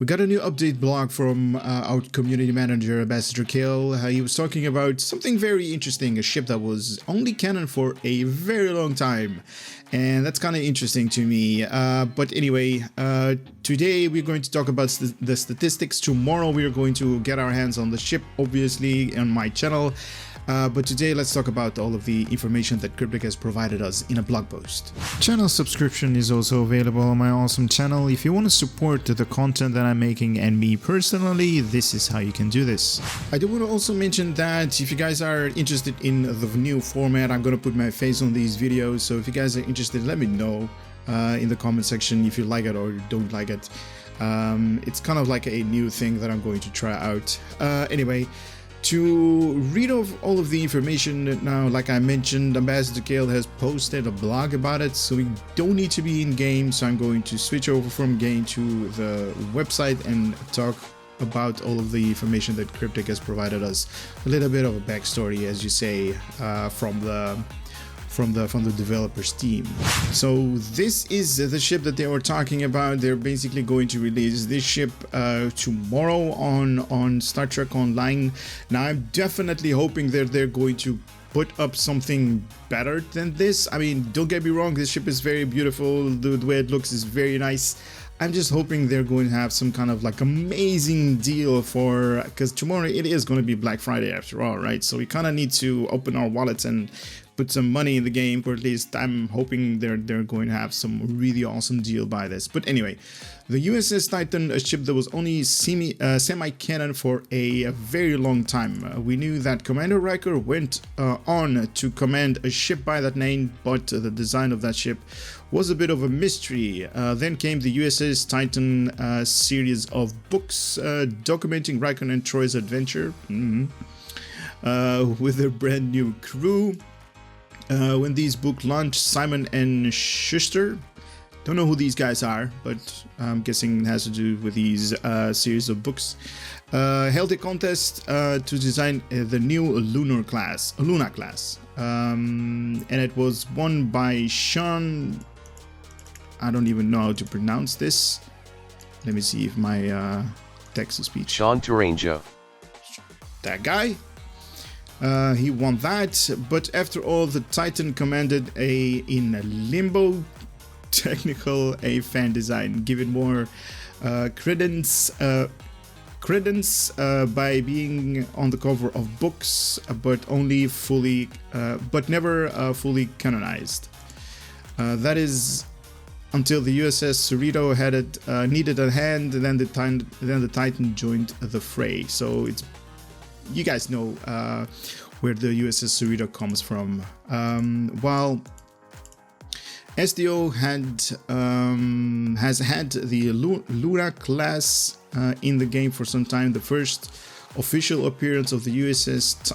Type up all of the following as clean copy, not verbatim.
We got a new update blog from our community manager, Ambassador Kale. He was talking about something very interesting, a ship that was only canon for a very long time. And that's kind of interesting to me. But anyway, today we're going to talk about the statistics. Tomorrow we are going to get our hands on the ship, obviously, on my channel. But today let's talk about all of the information that Cryptic has provided us in a blog post. Channel subscription is also available on my awesome channel. If you want to support the content that I'm making and me personally, this is how you can do this. I do want to also mention that if you guys are interested in the new format, I'm going to put my face on these videos. So if you guys are interested, let me know in the comment section if you like it or don't like it. It's kind of like a new thing that I'm going to try out. Anyway, to read off all of the information now, like I mentioned, Ambassador Kale has posted a blog about it, so we don't need to be in game. So I'm going to switch over from game to the website and talk about all of the information that Cryptic has provided us. A little bit of a backstory, as you say, from the developers team. So this is the ship that they were talking about. They're basically going to release this ship tomorrow on Star Trek Online. Now I'm definitely hoping that they're going to put up something better than this. I mean, don't get me wrong, this ship is very beautiful. The way it looks is very nice. I'm just hoping they're going to have some kind of like amazing deal for, because tomorrow it is going to be Black Friday after all, right? So we kind of need to open our wallets and put some money in the game, or at least I'm hoping they're going to have some really awesome deal by this. But anyway, the USS Titan, a ship that was only semi-canon for a very long time. We knew that Commander Riker went on to command a ship by that name, but the design of that ship was a bit of a mystery. Then came the USS Titan series of books documenting Riker and Troy's adventure with their brand new crew. When these books launched, Simon and Schuster, don't know who these guys are, but I'm guessing it has to do with these series of books, held a contest to design the new Luna class, and it was won by Sean. I don't even know how to pronounce this. Let me see if my text-to-speech. Sean Tourangeau. That guy. He won that, but after all, the Titan commanded in limbo technical fan design, give it more credence by being on the cover of books, but never fully canonized. That is until the USS Cerrito had it needed a hand, and then the Titan joined the fray. So it's, you guys know where the USS Cerrito comes from. While SDO has had the Luna class in the game for some time, the first official appearance of the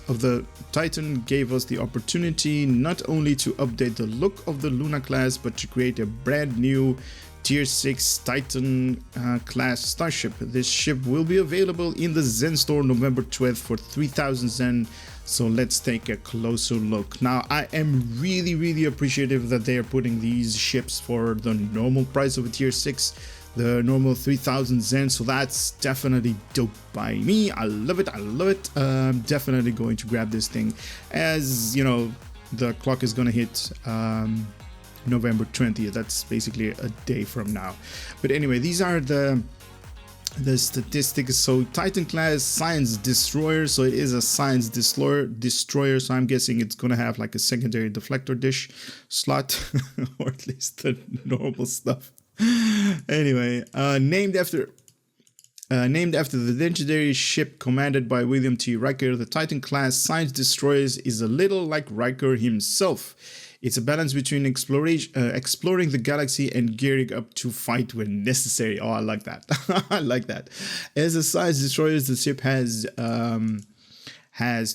the Titan gave us the opportunity not only to update the look of the Luna class, but to create a brand new Tier 6 Titan class starship. This ship will be available in the Zen store November 12th for 3,000 Zen. So let's take a closer look. Now, I am really appreciative that they are putting these ships for the normal price of a Tier 6, the normal 3,000 Zen. So that's definitely dope by me. I love it. I'm definitely going to grab this thing, as you know, the clock is gonna hit November 20th. That's basically a day from now. But anyway, these are the statistics. So Titan class science destroyer, so it is a science destroyer, so I'm guessing it's gonna have like a secondary deflector dish slot or at least the normal stuff. Anyway, named after the legendary ship commanded by William T. Riker, the Titan class science destroyers is a little like Riker himself. It's a balance between exploring the galaxy and gearing up to fight when necessary. Oh, I like that. I like that. As a science destroyer, the ship has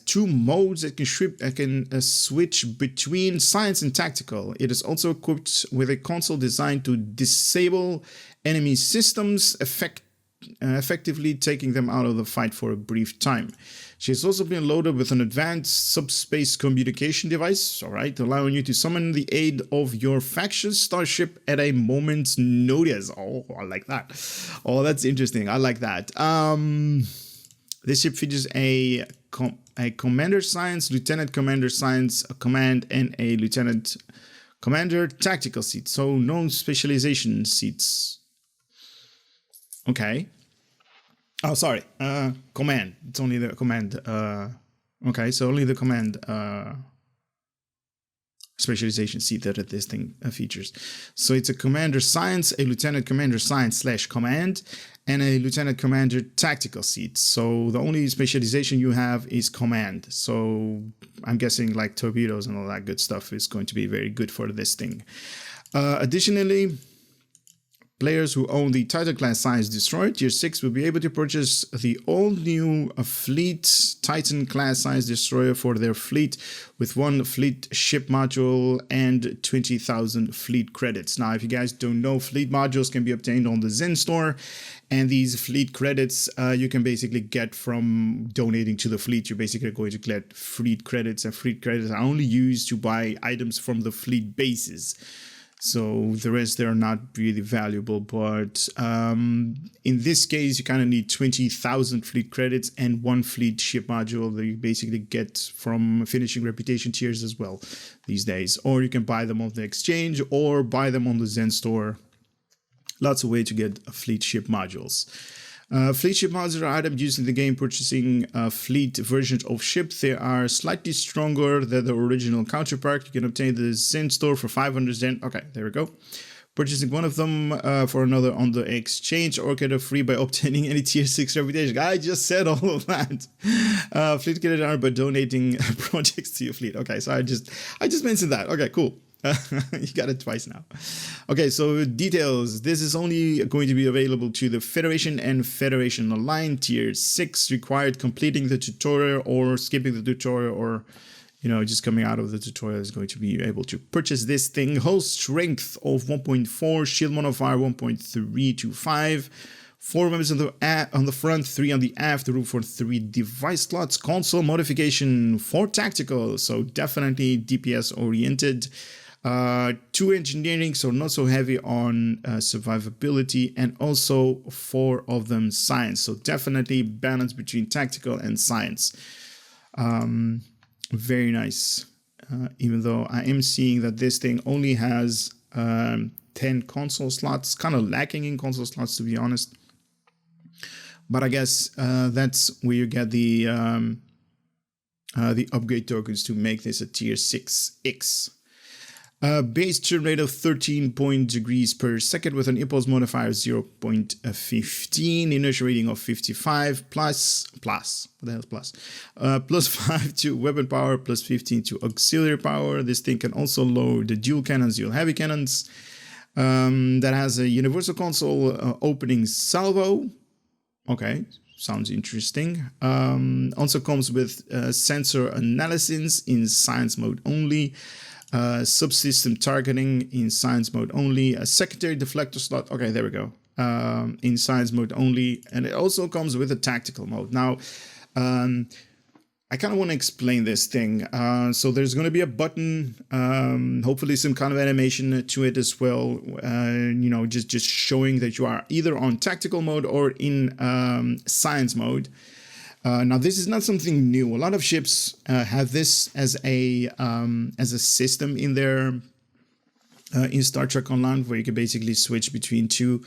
two modes that can switch between science and tactical. It is also equipped with a console designed to disable enemy systems effectively taking them out of the fight for a brief time. She has also been loaded with an advanced subspace communication device, all right, allowing you to summon the aid of your faction's starship at a moment's notice. Oh, I like that. Oh, that's interesting. I like that. This ship features a commander science, lieutenant commander science, a command, and a lieutenant commander tactical seat. So no specialization seats. Okay. Oh, sorry. Command. It's only the command. Okay, so only the command specialization seat that this thing features. So it's a commander science, a lieutenant commander science / command, and a lieutenant commander tactical seat. So the only specialization you have is command. So I'm guessing like torpedoes and all that good stuff is going to be very good for this thing. Additionally, players who own the Titan class Science Destroyer Tier 6 will be able to purchase the all-new Fleet Titan class Science Destroyer for their fleet with 1 fleet ship module and 20,000 fleet credits. Now, if you guys don't know, fleet modules can be obtained on the Zen store, and these fleet credits you can basically get from donating to the fleet. You're basically going to get fleet credits, and fleet credits are only used to buy items from the fleet bases. So the rest, they're not really valuable, but in this case, you kind of need 20,000 fleet credits and 1 fleet ship module that you basically get from finishing reputation tiers as well these days. Or you can buy them on the exchange or buy them on the Zen store. Lots of ways to get fleet ship modules. Fleet ship modules are items used in the game purchasing fleet versions of ships. They are slightly stronger than the original counterpart. You can obtain the Zen store for 500 Zen. Okay, there we go. Purchasing one of them for another on the exchange, or get it free by obtaining any tier 6 reputation. I just said all of that. Fleet credit are by donating projects to your fleet. Okay, so I just mentioned that. Okay, cool. You got it twice now. Okay, so details. This is only going to be available to the Federation and Federation Aligned Tier 6. Required completing the tutorial or skipping the tutorial, or just coming out of the tutorial is going to be able to purchase this thing. Hull strength of 1.4, shield modifier 1.325. 4 members on the front, 3 on the aft, room for 3 device slots. Console modification for tactical, so definitely DPS oriented. 2 engineering, so not so heavy on survivability, and also 4 of them science, so definitely balance between tactical and science. Very nice. Even though I am seeing that this thing only has 10 console slots, kind of lacking in console slots, to be honest. But I guess that's where you get the upgrade tokens to make this a tier 6X. Base turn rate of 13 degrees per second with an impulse modifier of 0.15, inertia rating of 55, plus, what the hell is plus? Plus 5 to weapon power, plus 15 to auxiliary power. This thing can also load the dual cannons, dual heavy cannons. That has a universal console opening salvo. Okay, sounds interesting. Also comes with sensor analysis in science mode only. Subsystem targeting in science mode only, a secondary deflector slot. Okay, there we go. In science mode only, and it also comes with a tactical mode. Now, I kind of want to explain this thing. So there's going to be a button, hopefully some kind of animation to it as well. Just showing that you are either on tactical mode or in science mode. Now, this is not something new. A lot of ships have this as a system in their in Star Trek Online, where you can basically switch between 2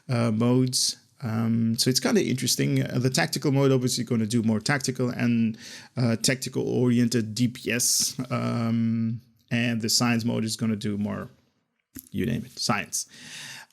modes. So it's kind of interesting. The tactical mode obviously going to do more tactical and tactical oriented DPS, and the science mode is going to do more, you name it, science.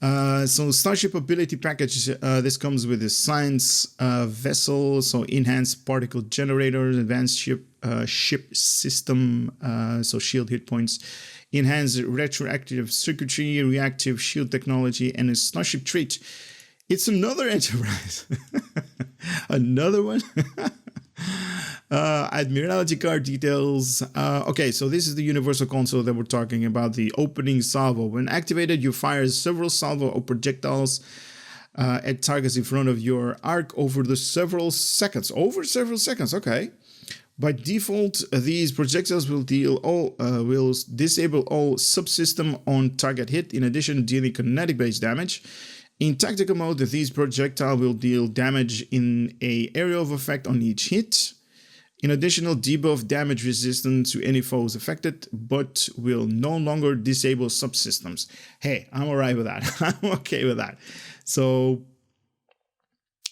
So Starship ability package, this comes with a science vessel, so enhanced particle generators, advanced ship system, so shield hit points, enhanced retroactive circuitry, reactive shield technology, and a Starship trait. It's another Enterprise. Another one. Admiralty card details. Okay, so this is the universal console that we're talking about, the opening salvo. When activated, you fire several salvo of projectiles at targets in front of your arc over several seconds. Over several seconds, okay. By default, these projectiles will disable all subsystem on target hit, in addition to dealing kinetic-based damage. In tactical mode, these projectiles will deal damage in an area of effect on each hit. In addition, debuff damage resistance to any foes affected, but will no longer disable subsystems. Hey, I'm alright with that. I'm okay with that. So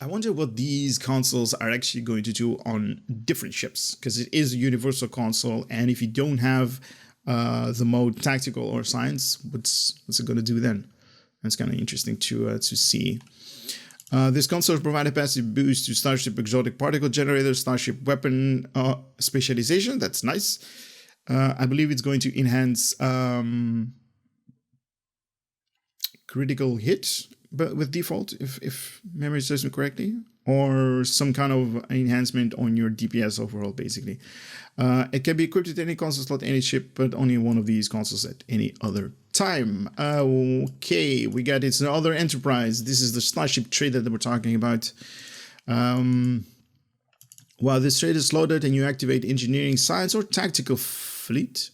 I wonder what these consoles are actually going to do on different ships, because it is a universal console, and if you don't have the mode tactical or science, what's it going to do then? That's kind of interesting to see. This console provides a passive boost to Starship exotic particle generator, Starship weapon specialization. That's nice. I believe it's going to enhance critical hit, but with default, if memory serves me correctly, or some kind of enhancement on your DPS overall, basically. It can be equipped with any console slot, any ship, but only one of these consoles at any other time. Okay, we got its other enterprise. This is the Starship trade that we're talking about. While this trade is loaded and you activate engineering, science, or tactical fleet.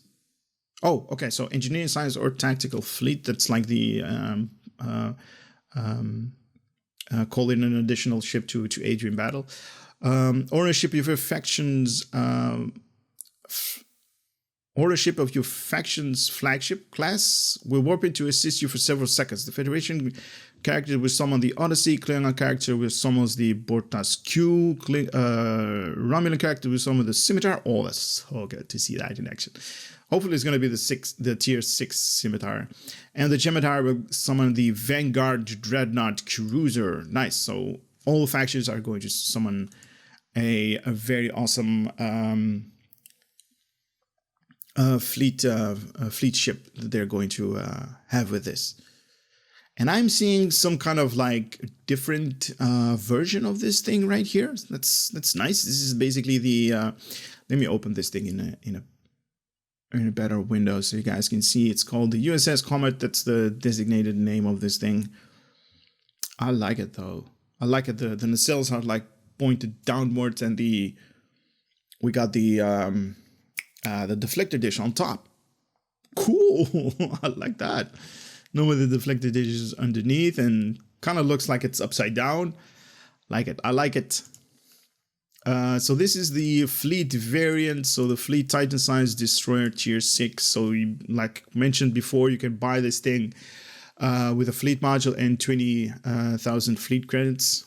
Oh, okay, so engineering, science, or tactical fleet. That's like the call in an additional ship to aid you in battle. Ownership of your factions, ownership of your faction's flagship class will warp in to assist you for several seconds. The Federation character will summon the Odyssey, Klingon character will summon the Bortas Q, Romulan character will summon the Scimitar. Oh, that's so good to see that in action. Hopefully it's going to be the tier 6 Scimitar. And the Scimitar will summon the Vanguard Dreadnought Cruiser. Nice. So all factions are going to summon a very awesome fleet ship that they're going to have with this. And I'm seeing some kind of like different version of this thing right here. That's nice. This is basically the let me open this thing in a better window so you guys can see. It's called the USS Comet. That's the designated name of this thing. I like it though. I like it. The nacelles are like pointed downwards, and we got the deflector dish on top. Cool. I like that. Normally the deflector dish is underneath and kind of looks like it's upside down. Like it. I like it. So this is the fleet variant. So the fleet Titan size destroyer tier 6. So you, like mentioned before, you can buy this thing with a fleet module and 20,000 fleet credits.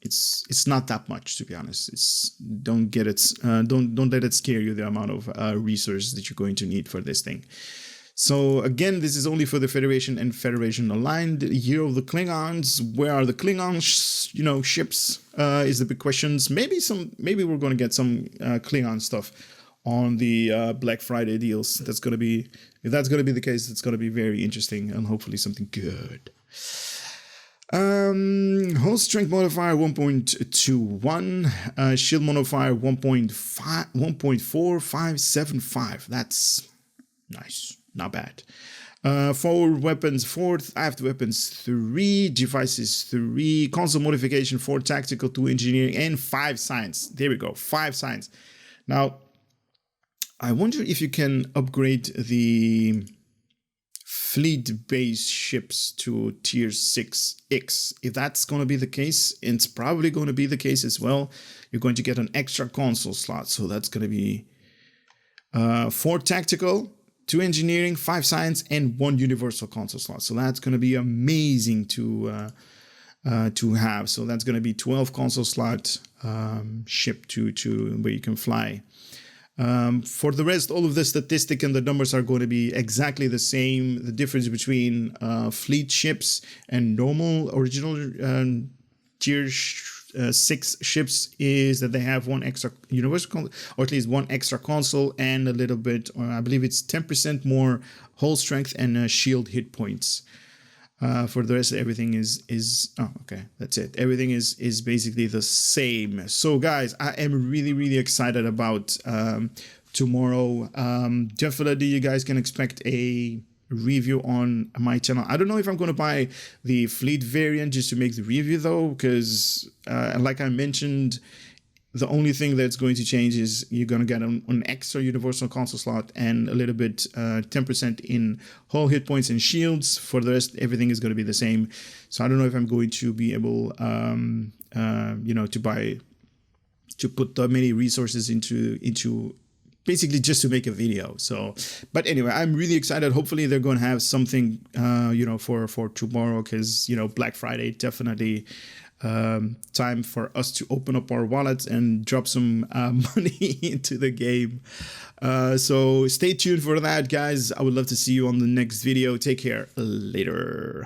It's not that much, to be honest. Don't let it scare you, the amount of resources that you're going to need for this thing. So again, this is only for the Federation and Federation aligned. Year of the Klingons. Where are the Klingon ships? Is the big questions. Maybe we're going to get some Klingon stuff on the Black Friday deals. If that's going to be the case, it's going to be very interesting and hopefully something good. Hull strength modifier 1.21, shield modifier 1.4575. That's nice. Not bad. Forward weapons 4, aft weapons 3, devices 3, console modification 4, tactical 2, engineering, and 5 science. There we go, 5 science. Now, I wonder if you can upgrade the fleet-based ships to tier 6X. If that's going to be the case, it's probably going to be the case as well. You're going to get an extra console slot, so that's going to be 4 tactical, 2 engineering, 5 science, and 1 universal console slot. So that's going to be amazing to have. So that's going to be 12 console slot ship to where you can fly. For the rest, all of the statistic and the numbers are going to be exactly the same. The difference between fleet ships and normal original tier 6 ships is that they have 1 extra universal, or at least 1 extra console, and a little bit, or I believe it's 10% more hull strength and shield hit points. For the rest, everything is oh, okay, that's it. Everything is basically the same. So guys, I am really excited about tomorrow. Definitely you guys can expect a review on my channel. I don't know if I'm going to buy the fleet variant just to make the review though, because like I mentioned, the only thing that's going to change is you're going to get an extra universal console slot and a little bit 10% in whole hit points and shields. For the rest, everything is going to be the same. So I don't know if I'm going to be able, to put that many resources into basically just to make a video. So, but anyway, I'm really excited. Hopefully they're going to have something, for tomorrow, because, Black Friday, definitely time for us to open up our wallets and drop some money into the game. So stay tuned for that, guys. I would love to see you on the next video. Take care. Later.